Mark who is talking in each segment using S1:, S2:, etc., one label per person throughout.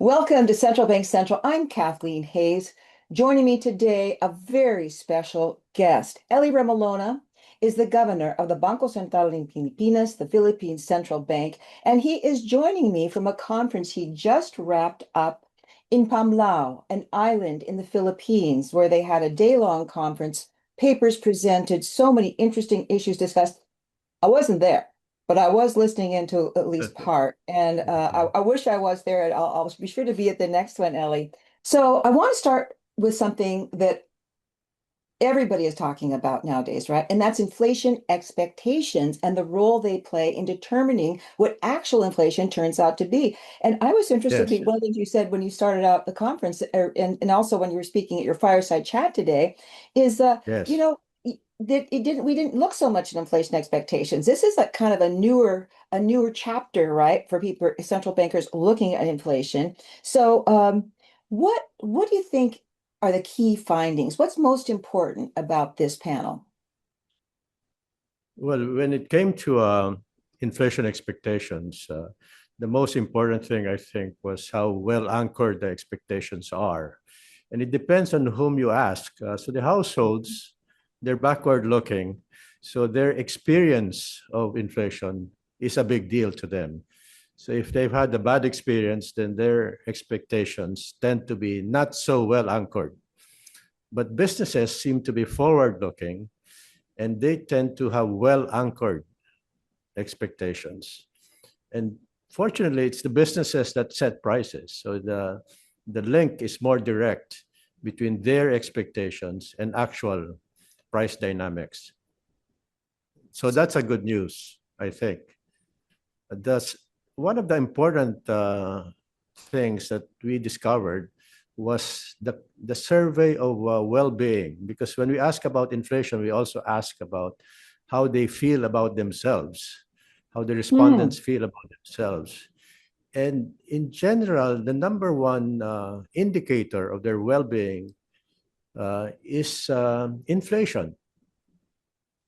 S1: Welcome to Central Bank Central. I'm Kathleen Hayes. Joining me today, a very special guest. Eli Remolona is the governor of the Bangko Sentral in Pilipinas, the Philippines Central Bank, and he is joining me from a conference he just wrapped up in Pamlao, an island in the Philippines, where they had a day-long conference, papers presented, so many interesting issues discussed. I wasn't there, but I was listening into at least part, and I wish I was there. And I'll be sure to be at the next one, Ellie. So I want to start with something that everybody is talking about nowadays, right? And that's inflation expectations and the role they play in determining what actual inflation turns out to be. And I was interested,
S2: Yes,
S1: one of the things you said when you started out the conference, and also when you were speaking at your fireside chat today, is you
S2: yes.
S1: know, that it didn't we didn't look so much at inflation expectations. This is like kind of a newer chapter, right, for people, central bankers looking at inflation. So what do you think are the key findings? What's most important about this panel?
S2: Well, when it came to inflation expectations, the most important thing I think was how well anchored the expectations are. And it depends on whom you ask. So the households, they're backward looking. So their experience of inflation is a big deal to them. So if they've had a bad experience, then their expectations tend to be not so well anchored. But businesses seem to be forward looking and they tend to have well anchored expectations. And fortunately, it's the businesses that set prices. So the link is more direct between their expectations and actual price dynamics. So that's a good news, I think. That's one of the important things that we discovered was the survey of well-being, because when we ask about inflation, we also ask about how they feel about themselves, how the
S1: Hmm.
S2: respondents feel about themselves. And in general, the number one indicator of their well-being is inflation.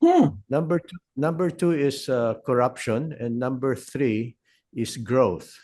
S1: Hmm.
S2: Number two is corruption, and number three is growth.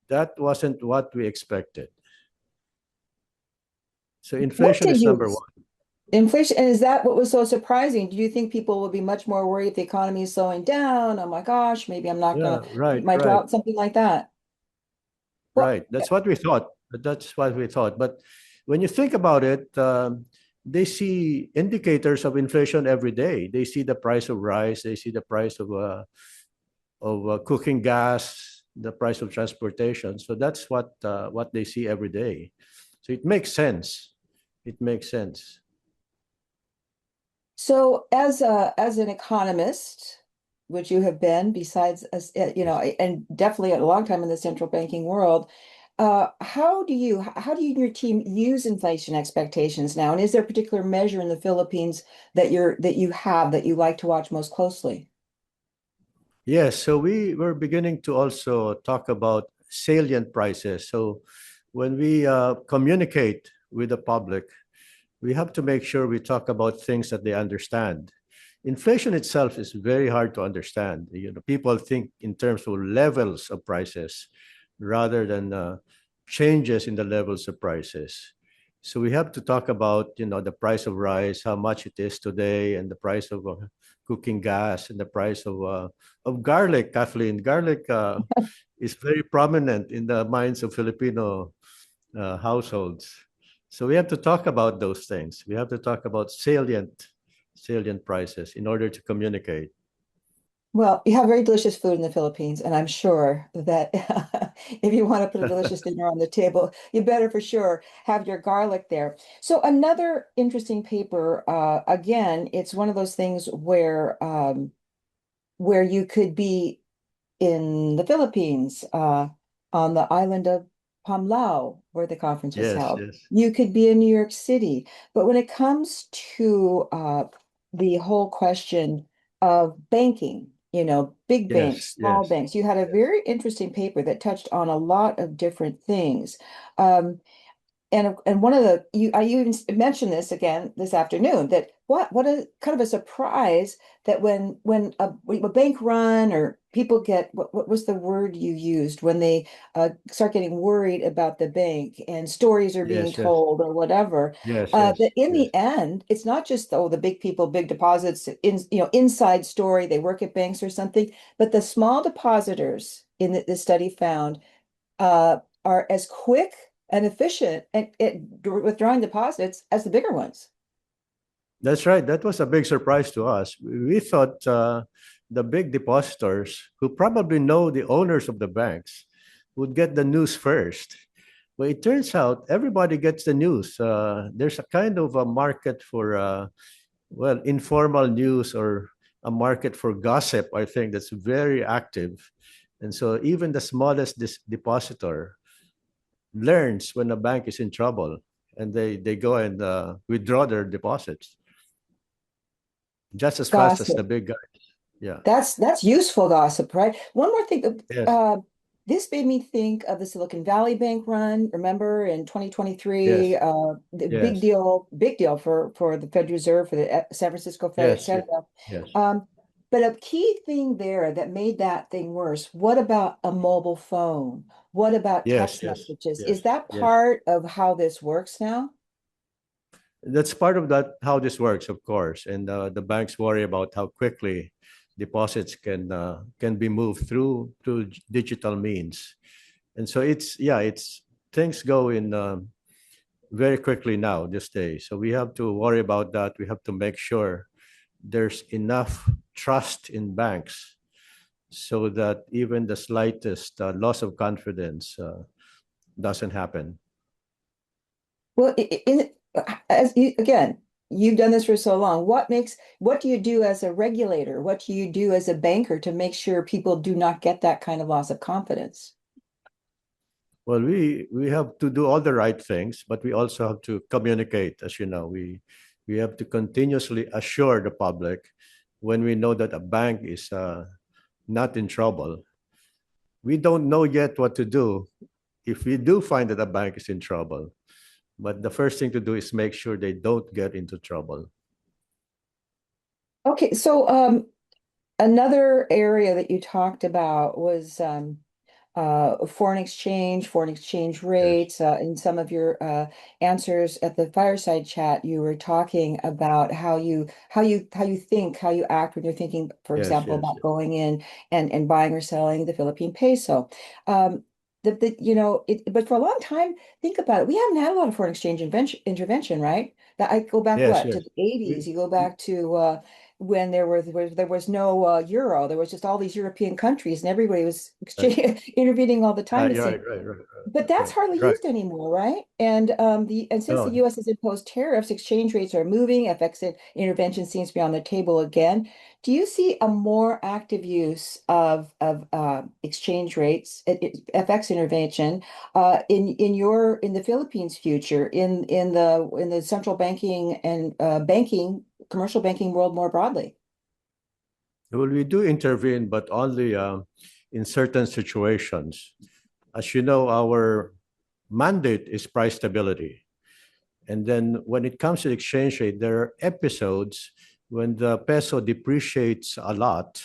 S2: That wasn't what we expected. So
S1: What
S2: inflation
S1: did
S2: is
S1: you
S2: number one.
S1: inflation, and is that what was so surprising? Do you think people will be much more worried if the economy is slowing down? Oh my gosh, maybe I'm not gonna
S2: Yeah,
S1: keep
S2: right,
S1: my
S2: right,
S1: job, something like that. Well,
S2: right. That's what we thought. That's what we thought. But when you think about it, they see indicators of inflation every day. They see the price of rice. They see the price of cooking gas, the price of transportation. So that's what they see every day. So it makes sense. It makes sense.
S1: so as an economist, which you have been, besides us,
S2: Yes.
S1: and definitely a long time in the central banking world, how do you and your team use inflation expectations now? And is there a particular measure in the Philippines that you like to watch most closely?
S2: Yes, so we were beginning to also talk about salient prices. So when we communicate with the public, we have to make sure we talk about things that they understand. Inflation itself is very hard to understand. People think in terms of levels of prices rather than changes in the levels of prices. So we have to talk about, the price of rice, how much it is today, and the price of cooking gas, and the price of garlic. Kathleen, garlic is very prominent in the minds of Filipino households. So we have to talk about those things. We have to talk about salient prices in order to communicate.
S1: Well, you have very delicious food in the Philippines, and I'm sure that if you want to put a delicious dinner on the table, you better for sure have your garlic there. So another interesting paper, again, it's one of those things where you could be in the Philippines, on the island of Pamlao, where the conference was
S2: Yes,
S1: held.
S2: yes,
S1: You could be in New York City. But when it comes to the whole question of banking, big banks,
S2: yes,
S1: small
S2: yes,
S1: banks, you had a
S2: yes.
S1: very interesting paper that touched on a lot of different things. Um, and one of the you I even mentioned this again this afternoon that what a kind of a surprise that when a bank run or people get what was the word you used when they start getting worried about the bank and stories are being
S2: Yes, yes,
S1: told or whatever,
S2: yes, yes,
S1: that in
S2: yes.
S1: the end, it's not just the big people, big deposits, inside story, they work at banks or something, but the small depositors in the study found are as quick and efficient at withdrawing deposits as the bigger ones.
S2: That's right. That was a big surprise to us. We thought the big depositors, who probably know the owners of the banks, would get the news first. But it turns out everybody gets the news. There's a kind of a market for, well, informal news, or a market for gossip, I think, that's very active. And so even the smallest depositor learns when a bank is in trouble, and they go and withdraw their deposits just as fast as the
S1: Gossip.
S2: big guy. Yeah.
S1: That's useful gossip, right? One more thing.
S2: Yes.
S1: Uh, this made me think of the Silicon Valley Bank run. Remember in
S2: Yes.
S1: 2023, the
S2: Yes.
S1: big deal for the Fed Reserve, for the San Francisco Fed.
S2: Yes. Yes. Yes.
S1: Um, but a key thing there that made that thing worse, what about a mobile phone? What about
S2: Yes.
S1: text
S2: Yes.
S1: messages?
S2: Yes.
S1: Is that
S2: Yes.
S1: part of how this works now?
S2: That's part of that how this works, of course. And the banks worry about how quickly deposits can be moved through digital means. And so it's, yeah, it's things go in very quickly now this day. So we have to worry about that. We have to make sure there's enough trust in banks so that even the slightest loss of confidence doesn't happen.
S1: Well, as you, again, you've done this for so long. What do you do as a regulator? What do you do as a banker to make sure people do not get that kind of loss of confidence?
S2: Well, we have to do all the right things, but we also have to communicate. As you know, we have to continuously assure the public when we know that a bank is not in trouble. We don't know yet what to do if we do find that a bank is in trouble. But the first thing to do is make sure they don't get into trouble.
S1: Okay, so another area that you talked about was foreign exchange
S2: Yes,
S1: rates. In some of your answers at the fireside chat, you were talking about how you act when you're thinking, for
S2: yes,
S1: example,
S2: yes,
S1: about going in and buying or selling the Philippine peso. Um, but for a long time, think about it. We haven't had a lot of foreign exchange intervention, right? That I go back
S2: yes,
S1: what to
S2: yes.
S1: the 80s. You go back to when there was no euro. There was just all these European countries, and everybody was
S2: Right.
S1: intervening all the time, it
S2: You're
S1: seems.
S2: right, right, right,
S1: But
S2: right,
S1: that's
S2: right.
S1: hardly
S2: Right.
S1: used anymore, right? And since the
S2: No,
S1: U.S. has imposed tariffs, exchange rates are moving. Intervention seems to be on the table again. Do you see a more active use of exchange rates, FX intervention, in the Philippines future, in the central banking and banking, commercial banking world more broadly?
S2: well, we do intervene, but only in certain situations. As you know, our mandate is price stability. And then when it comes to exchange rate, there are episodes when the peso depreciates a lot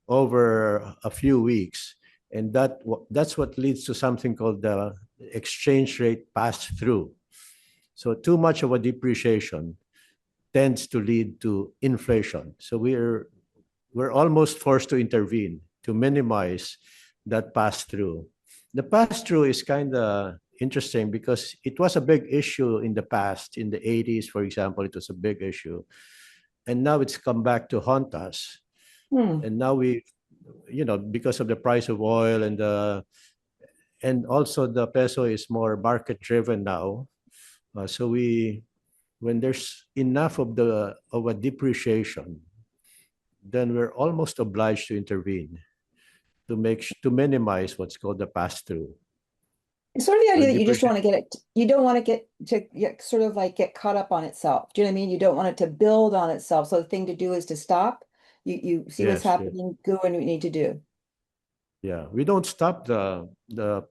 S2: over a few weeks. And that's what leads to something called the exchange rate pass through. So too much of a depreciation tends to lead to inflation. So we're almost forced to intervene to minimize that pass through. The pass through is kind of interesting because it was a big issue in the past. In the 80s, for example, it was a big issue. And now it's come back to haunt us.
S1: Hmm.
S2: And now because of the price of oil and also the peso is more market driven now. So when there's enough of a depreciation, then we're almost obliged to intervene to minimize what's called the pass through.
S1: It's sort of the idea
S2: When
S1: that you just want
S2: depreciation,
S1: to you don't want to sort of like get caught up on itself. Do you know what I mean? You don't want it to build on itself. So the thing to do is to stop. You see what's
S2: yes, yes,
S1: happening, go and what you need to do.
S2: yeah. We don't stop the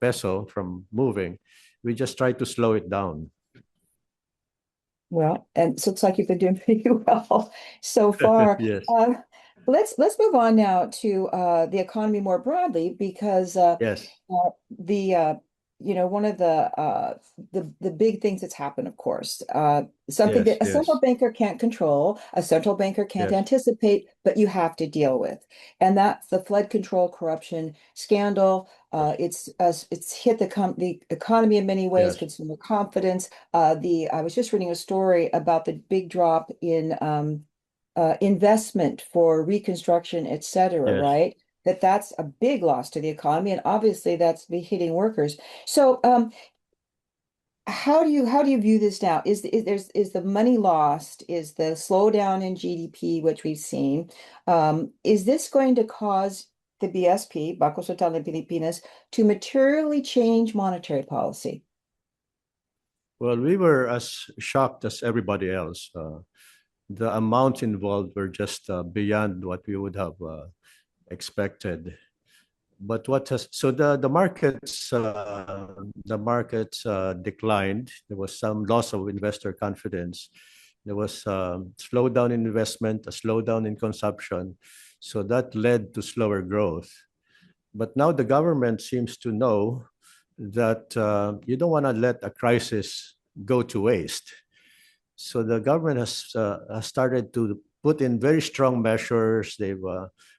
S2: peso from moving. We just try to slow it down.
S1: Well, and so it's like you've been doing pretty well so far.
S2: Yes,
S1: Let's move on now to the economy more broadly because
S2: yes,
S1: the one of the big things that's happened, of course, something
S2: yes,
S1: that a central
S2: yes,
S1: banker can't control, a central banker can't
S2: yes,
S1: anticipate, but you have to deal with, and that's the flood control corruption scandal. It's hit the economy in many ways,
S2: yes,
S1: consumer confidence. The I was just reading a story about the big drop in investment for reconstruction, et cetera,
S2: yes.
S1: right? That's a big loss to the economy, and obviously that's be hitting workers. So, how do you view this now? Is the money lost? Is the slowdown in GDP, which we've seen, is this going to cause the BSP, Bangko Sentral de Pilipinas, to materially change monetary policy?
S2: Well, we were as shocked as everybody else. The amounts involved were just beyond what we would have expected. But what has so the markets declined. There was some loss of investor confidence. There was slowdown in investment, a slowdown in consumption. So that led to slower growth. But now the government seems to know that you don't want to let a crisis go to waste. So the government has started to put in very strong measures. They've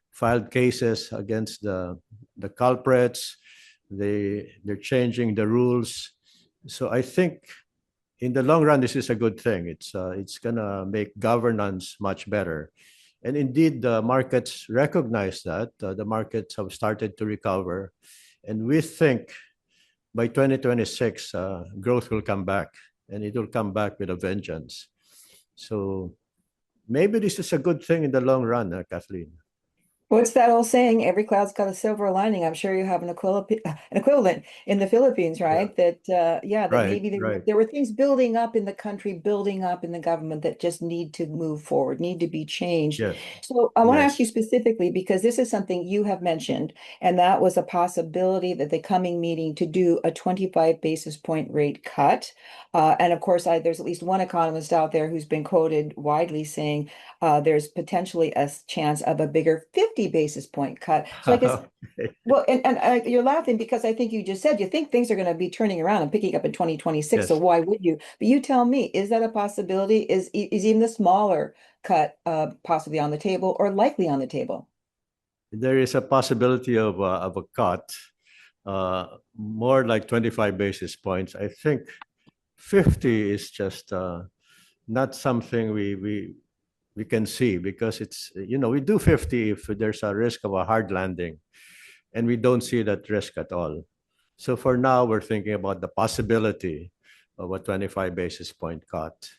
S2: filed cases against the culprits. They're changing the rules. So I think in the long run, this is a good thing. It's gonna make governance much better. And indeed, the markets recognize that. The markets have started to recover, and we think by 2026, growth will come back, and it will come back with a vengeance. So maybe this is a good thing in the long run, Kathleen.
S1: What's that old saying? Every cloud's got a silver lining. I'm sure you have an equivalent in the Philippines,
S2: Yeah.
S1: right? Yeah, that
S2: Right,
S1: maybe
S2: right.
S1: there were things building up in the country, building up in the government that just need to move forward, need to be changed.
S2: Yes,
S1: So I want to ask you
S2: yes.
S1: specifically because this is something you have mentioned, and that was a possibility that the coming meeting to do a 25 basis point rate cut. And of course, there's at least one economist out there who's been quoted widely saying there's potentially a chance of a bigger 50 basis point cut. So I guess,
S2: Okay.
S1: well, and you're laughing because I think you just said you think things are going to be turning around and picking up in 2026. So
S2: Yes,
S1: why would you? But you tell me, is that a possibility? Is even the smaller cut possibly on the table or likely on the table?
S2: there is a possibility of a cut, more like 25 basis points. I think 50 is just not something we can see because we do 50 if there's a risk of a hard landing, and we don't see that risk at all. So for now, we're thinking about the possibility of a 25 basis point cut.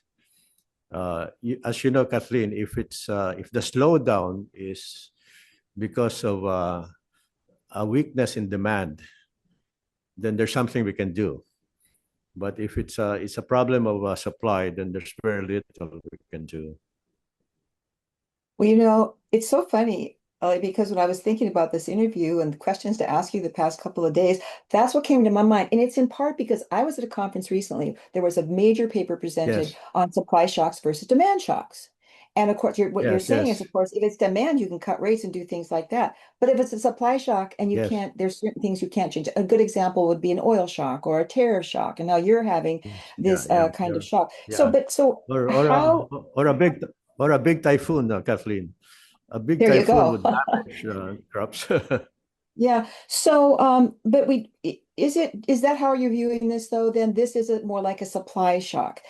S2: As you know, Kathleen, if the slowdown is because of a weakness in demand, then there's something we can do. But if it's a problem of supply, then there's very little we can do.
S1: Well, it's so funny, because when I was thinking about this interview and the questions to ask you the past couple of days, that's what came to my mind. And it's in part because I was at a conference recently. There was a major paper presented
S2: Yes,
S1: on supply shocks versus demand shocks. And of course, what you're
S2: yes,
S1: saying is,
S2: yes,
S1: of course, if it's demand, you can cut rates and do things like that. But if it's a supply shock and you
S2: yes.
S1: can't, there's certain things you can't change. A good example would be an oil shock or a tariff shock. And now you're having
S2: Yeah,
S1: this
S2: yeah,
S1: kind
S2: yeah,
S1: of shock. So,
S2: yeah.
S1: but so
S2: Or or a
S1: how,
S2: or a big typhoon, Kathleen. A big
S1: there you
S2: typhoon
S1: go.
S2: would damage crops.
S1: Yeah. So, but is that how you're viewing this though? Then this is more like a supply shock.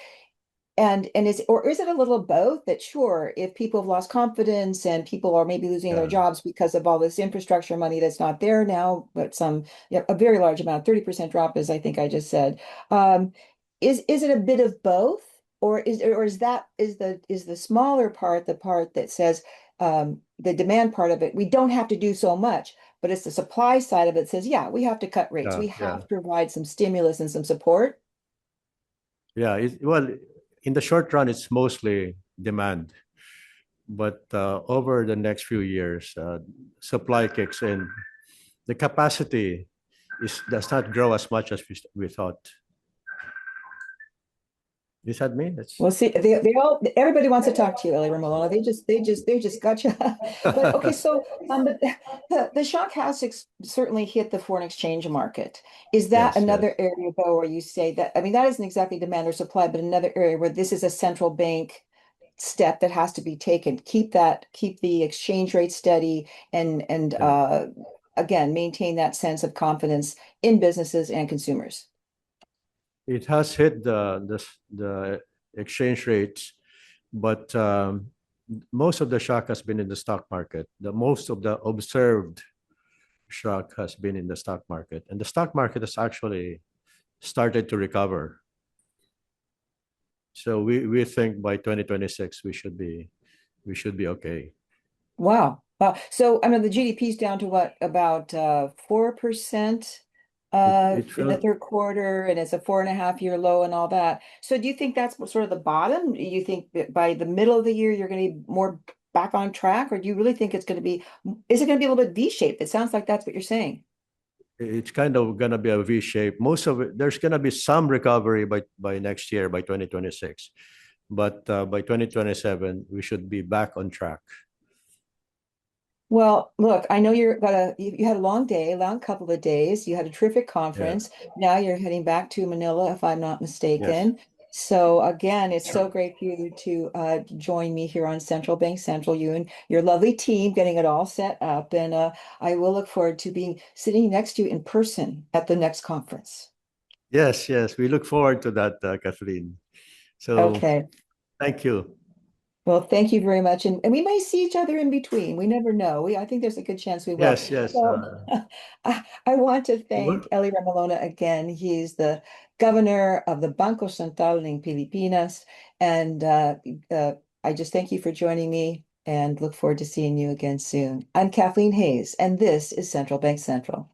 S1: And is it a little both that sure, if people have lost confidence and people are maybe losing their
S2: Yeah.
S1: jobs because of all this infrastructure money that's not there now, but a very large amount, 30% drop, as I think I just said. Um, is it a bit of both? Or is the smaller part the part that says the demand part of it, we don't have to do so much, but it's the supply side of it says, yeah, we have to cut rates.
S2: Yeah,
S1: We
S2: yeah,
S1: have to provide some stimulus and some support.
S2: yeah. Well, in the short run, it's mostly demand, but over the next few years, supply kicks in. The capacity does not grow as much as we thought. Is that me? That's
S1: Well, see, they all everybody wants to talk to you, Eli Remolona. They just got you. But okay, so the shock has certainly hit the foreign exchange market. Is that
S2: yes, yes.
S1: another area though where you say that, I mean, that isn't exactly demand or supply, but another area where this is a central bank step that has to be taken. Keep the exchange rate steady and
S2: Yeah.
S1: again, maintain that sense of confidence in businesses and consumers.
S2: It has hit the exchange rates, but most of the shock has been in the stock market. The most of the observed shock has been in the stock market, and the stock market has actually started to recover. So we think by 2026 we should be okay.
S1: Wow. Wow. So I mean the GDP is down to what, about 4%
S2: It it
S1: in the
S2: felt
S1: third quarter, and it's a 4.5 year low and all that. So do you think that's sort of the bottom? Do you think that by the middle of the year you're going to be more back on track, or do you really think it's going to be, is it going to be a little bit V-shaped? It sounds like that's what you're saying.
S2: it's kind of gonna be a V shape. Most of it, there's gonna be some recovery by next year, by 2026, but by 2027 we should be back on track.
S1: Well, look, I know you had a long day, a long couple of days. You had a terrific
S2: Yeah.
S1: conference. Now you're heading back to Manila, if I'm not
S2: Yes.
S1: mistaken. So again, it's so great for you to join me here on Central Bank Central, you and your lovely team getting it all set up. And I will look forward to being sitting next to you in person at the next conference.
S2: Yes. Yes. We look forward to that, Kathleen. So
S1: Okay.
S2: thank you.
S1: Well, thank you very much. And we may see each other in between. We never know. I think there's a good chance we will.
S2: Yes. Yes.
S1: So I want to thank
S2: Well,
S1: Eli Remolona again. He's the governor of the Bangko Sentral in Pilipinas. And I just thank you for joining me and look forward to seeing you again soon. I'm Kathleen Hayes, and this is Central Bank Central.